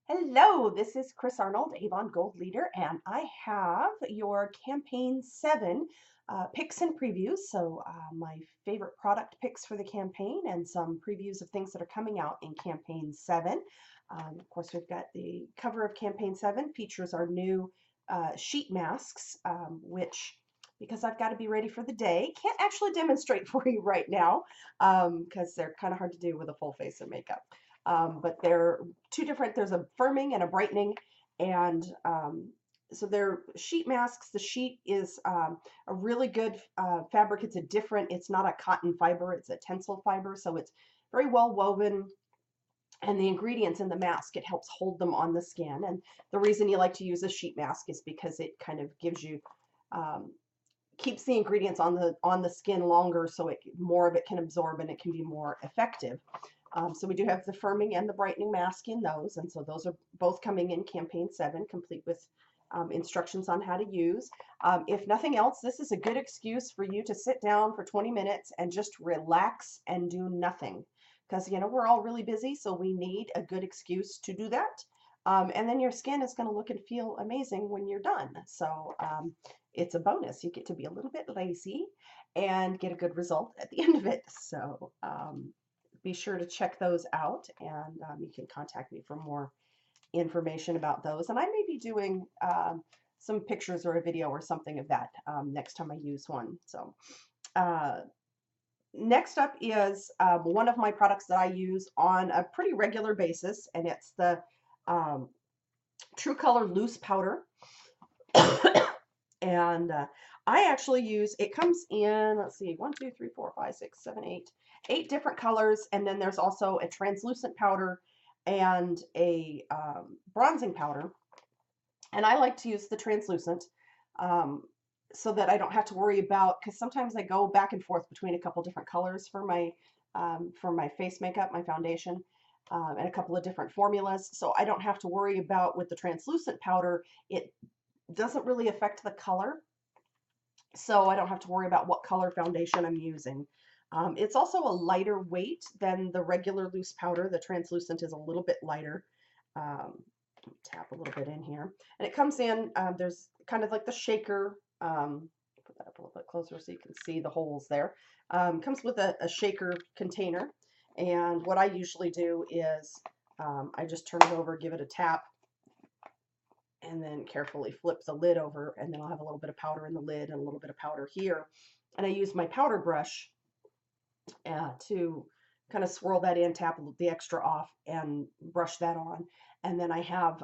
Hello, this is Chris Arnold, Avon Gold Leader, and I have your Campaign 7 picks and previews. So, my favorite product picks for the campaign and some previews of things that are coming out in Campaign 7. Of course, we've got the cover of Campaign 7 features our new sheet masks, which, because I've got to be ready for the day, can't actually demonstrate for you right now because they're kind of hard to do with a full face of makeup. But they're two different, there's a firming and a brightening, and so they're sheet masks. The sheet is a really good fabric. It's not a cotton fiber, it's a tensile fiber, so it's very well woven. And the ingredients in the mask, it helps hold them on the skin. And the reason you like to use a sheet mask is because it kind of gives you um, keeps the ingredients on the skin longer, so more of it can absorb and it can be more effective. So we do have the firming and the brightening mask in those, and so those are both coming in Campaign 7, complete with instructions on how to use. If nothing else, this is a good excuse for you to sit down for 20 minutes and just relax and do nothing. Because, we're all really busy, so we need a good excuse to do that. And then your skin is going to look and feel amazing when you're done. So it's a bonus. You get to be a little bit lazy and get a good result at the end of it. So be sure to check those out, and you can contact me for more information about those. And I may be doing some pictures or a video or something of that next time I use one. So next up is one of my products that I use on a pretty regular basis, and it's the True Color Loose Powder. And I actually use, it comes in, let's see, 1, 2, 3, 4, 5, 6, 7, 8 different colors. And then there's also a translucent powder and a bronzing powder. And I like to use the translucent so that I don't have to worry about, because sometimes I go back and forth between a couple different colors for my face makeup, my foundation. And a couple of different formulas. So I don't have to worry about, with the translucent powder, it doesn't really affect the color, so I don't have to worry about what color foundation I'm using. It's also a lighter weight than the regular loose powder. The translucent is a little bit lighter. Tap a little bit in here, and it comes in, there's kind of like the shaker, put that up a little bit closer so you can see the holes there. Comes with a shaker container, and what I usually do is I just turn it over, give it a tap, and then carefully flip the lid over, and then I'll have a little bit of powder in the lid and a little bit of powder here. And I use my powder brush to kind of swirl that in, tap the extra off, and brush that on. And then I have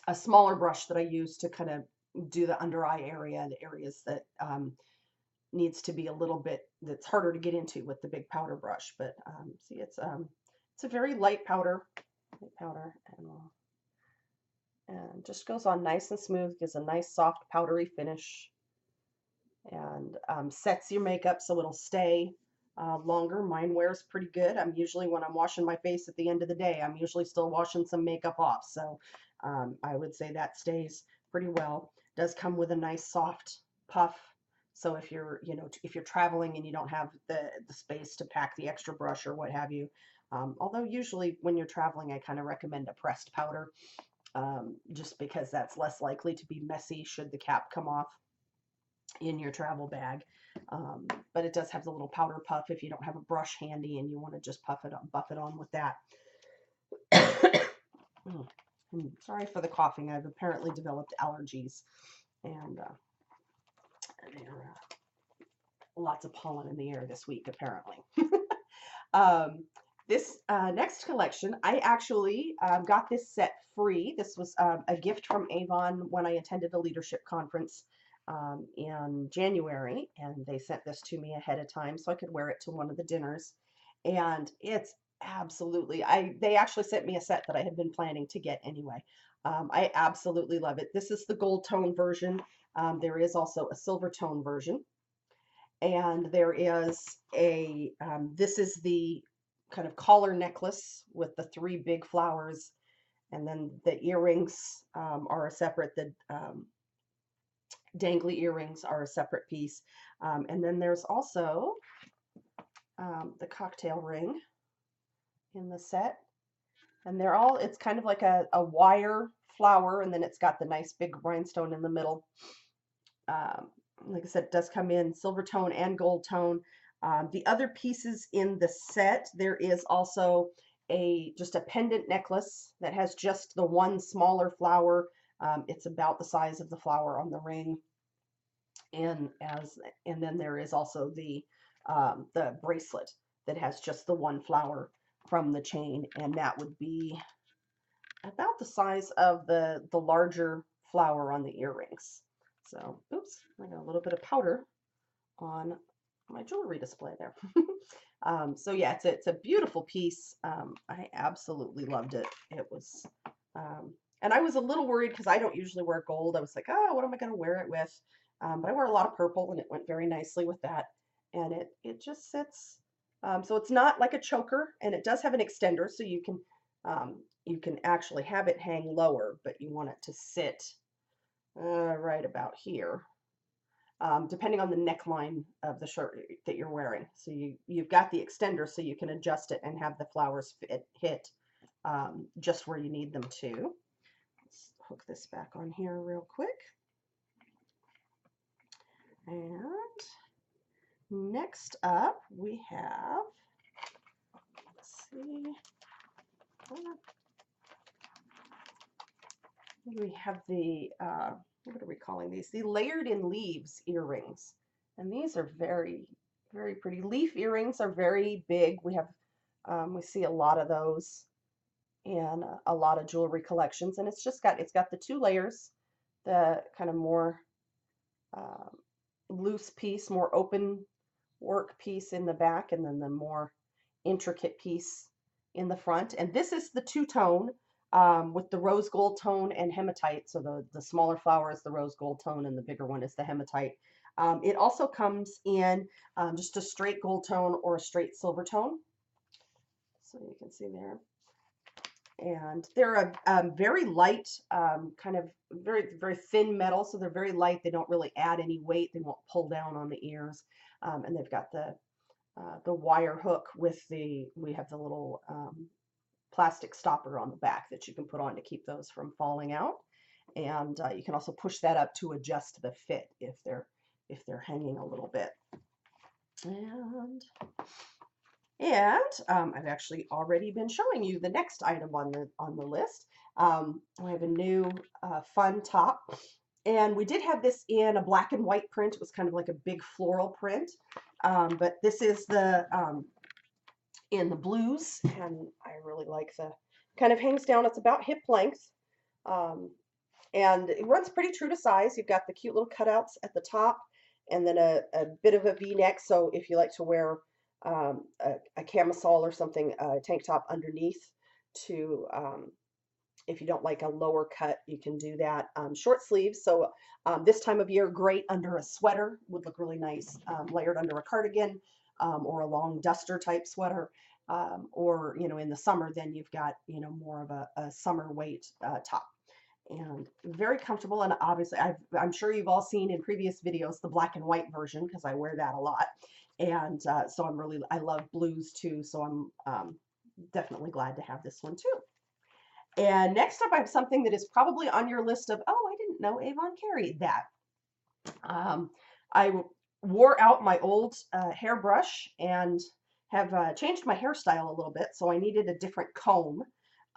a smaller brush that I use to kind of do the under eye area, the areas that needs to be a little bit, that's harder to get into with the big powder brush. But see, it's a very light powder, and just goes on nice and smooth, gives a nice soft powdery finish, and sets your makeup so it'll stay longer. Mine wears pretty good. When I'm washing my face at the end of the day, I'm usually still washing some makeup off, so I would say that stays pretty well. Does come with a nice soft puff, so if you're traveling and you don't have the space to pack the extra brush or what have you, although usually when you're traveling I kind of recommend a pressed powder, just because that's less likely to be messy should the cap come off in your travel bag. But it does have the little powder puff if you don't have a brush handy and you want to just buff it on with that. I'm sorry for the coughing. I've apparently developed allergies, and lots of pollen in the air this week, apparently. This next collection, I actually got this set free. This was a gift from Avon when I attended a leadership conference in January, and they sent this to me ahead of time so I could wear it to one of the dinners. And it's absolutely, they actually sent me a set that I had been planning to get anyway. I absolutely love it. This is the gold tone version. There is also a silver tone version. And there is this is the kind of collar necklace with the 3 big flowers, and then the earrings are a separate, the dangly earrings are a separate piece. And then there's also the cocktail ring in the set. And they're all, it's kind of like a wire flower, and then it's got the nice big rhinestone in the middle. Um, like I said, it does come in silver tone and gold tone. The other pieces in the set, there is also just a pendant necklace that has just the one smaller flower. It's about the size of the flower on the ring, and then there is also the bracelet that has just the one flower from the chain, and that would be about the size of the larger flower on the earrings. So, oops, I got a little bit of powder on my jewelry display there. So yeah, it's a beautiful piece. I absolutely loved it. It was, and I was a little worried because I don't usually wear gold. I was like, oh, what am I going to wear it with? But I wear a lot of purple, and it went very nicely with that. And it just sits. So it's not like a choker, and it does have an extender, so you can actually have it hang lower, but you want it to sit right about here, depending on the neckline of the shirt that you're wearing. So you've got the extender, so you can adjust it and have the flowers hit just where you need them to. Let's hook this back on here real quick. And next up we have, let's see, we have the, what are we calling these? The layered in leaves earrings. And these are very, very pretty. Leaf earrings are very big. We see a lot of those in a lot of jewelry collections. And it's got the two layers, the kind of more loose piece, more open work piece in the back, and then the more intricate piece in the front. And this is the two-tone with the rose gold tone and hematite. So the smaller flower is the rose gold tone, and the bigger one is the hematite. It also comes in just a straight gold tone or a straight silver tone. So you can see there. And they're a very light, kind of very thin metal, so they're very light. They don't really add any weight. They won't pull down on the ears. And they've got the wire hook with we have the little plastic stopper on the back that you can put on to keep those from falling out. And you can also push that up to adjust the fit if they're hanging a little bit. And I've actually already been showing you the next item on the list. We have a new fun top, and we did have this in a black and white print. It was kind of like a big floral print, but this is in the blues, and I really like the kind of hangs down. It's about hip length, and it runs pretty true to size. You've got the cute little cutouts at the top, and then a bit of a V-neck. So if you like to wear a camisole or something, a tank top underneath to, if you don't like a lower cut, you can do that. Short sleeves, so this time of year, great under a sweater, would look really nice, layered under a cardigan or a long duster type sweater. Or, in the summer, then you've got, more of a summer weight top. And very comfortable, and obviously I'm sure you've all seen in previous videos the black and white version, because I wear that a lot. And so I love blues too, so I'm definitely glad to have this one too. And next up, I have something that is probably on your list of, oh, I didn't know Avon carried that. I wore out my old hairbrush and have changed my hairstyle a little bit, so I needed a different comb.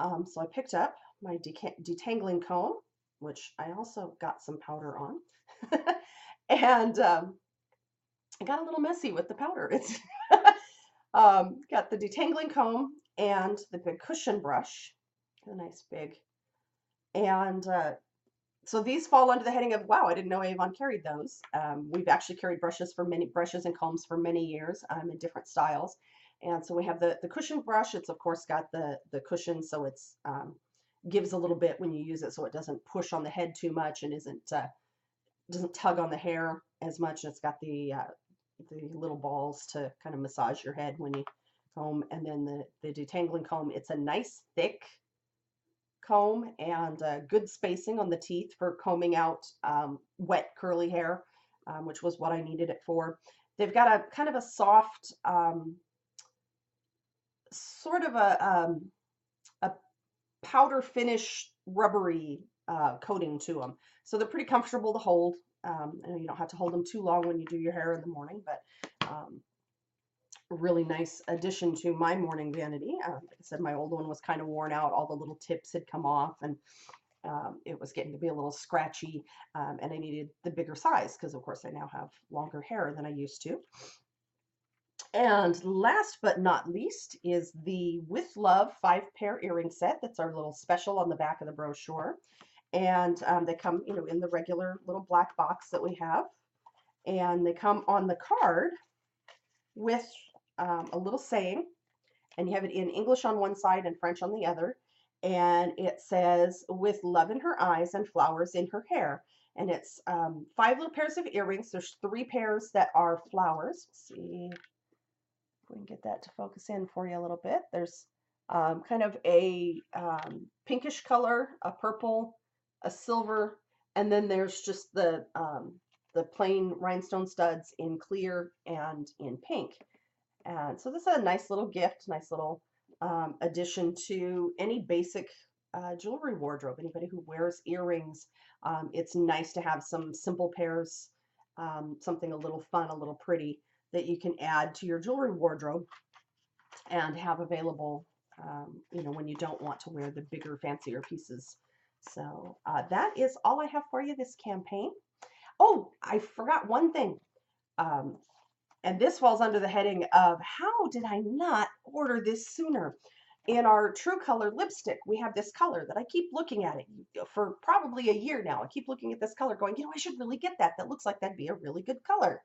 So I picked up my detangling comb, which I also got some powder on. And I got a little messy with the powder. It's got the detangling comb and the big cushion brush, a nice big. And so these fall under the heading of, wow, I didn't know Avon carried those. We've actually carried brushes and combs for many years in different styles. And so we have the cushion brush. It's of course got the cushion, so it's gives a little bit when you use it, so it doesn't push on the head too much and doesn't tug on the hair as much. It's got the little balls to kind of massage your head when you comb. And then the detangling comb, it's a nice thick comb and good spacing on the teeth for combing out wet curly hair, which was what I needed it for. They've got a kind of a soft, sort of a powder finish rubbery coating to them. So they're pretty comfortable to hold. And you don't have to hold them too long when you do your hair in the morning, but a really nice addition to my morning vanity. Like I said, my old one was kind of worn out. All the little tips had come off, and it was getting to be a little scratchy, and I needed the bigger size because, of course, I now have longer hair than I used to. And last but not least is the With Love 5-pair earring set. That's our little special on the back of the brochure. And they come, in the regular little black box that we have. And they come on the card with a little saying, and you have it in English on one side and French on the other. And it says, "With love in her eyes and flowers in her hair." And it's 5 little pairs of earrings. There's 3 pairs that are flowers. Let's see if we can get that to focus in for you a little bit. There's kind of a pinkish color, a purple, a silver, and then there's just the plain rhinestone studs in clear and in pink. And so this is a nice little gift, nice little addition to any basic jewelry wardrobe. Anybody who wears earrings, it's nice to have some simple pairs, something a little fun, a little pretty that you can add to your jewelry wardrobe and have available, when you don't want to wear the bigger, fancier pieces. So that is all I have for you this campaign. Oh, I forgot one thing. And this falls under the heading of how did I not order this sooner? In our True Color lipstick, we have this color that I keep looking at it for probably a year now. I keep looking at this color going, I should really get that. That looks like that'd be a really good color.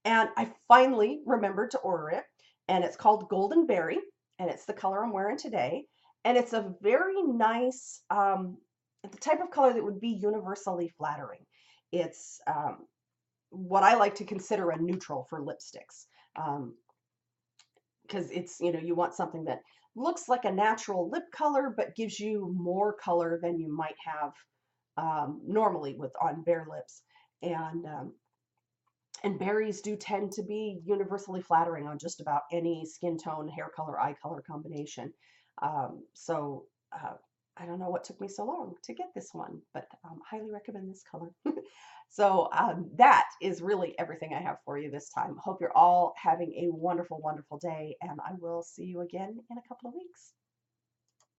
And I finally remembered to order it. And it's called Golden Berry. And it's the color I'm wearing today. And it's a very nice, the type of color that would be universally flattering. It's what I like to consider a neutral for lipsticks, because it's, you want something that looks like a natural lip color but gives you more color than you might have normally on bare lips. And berries do tend to be universally flattering on just about any skin tone, hair color, eye color combination. So I don't know what took me so long to get this one, but highly recommend this color. So that is really everything I have for you this time. Hope you're all having a wonderful, wonderful day, and I will see you again in a couple of weeks.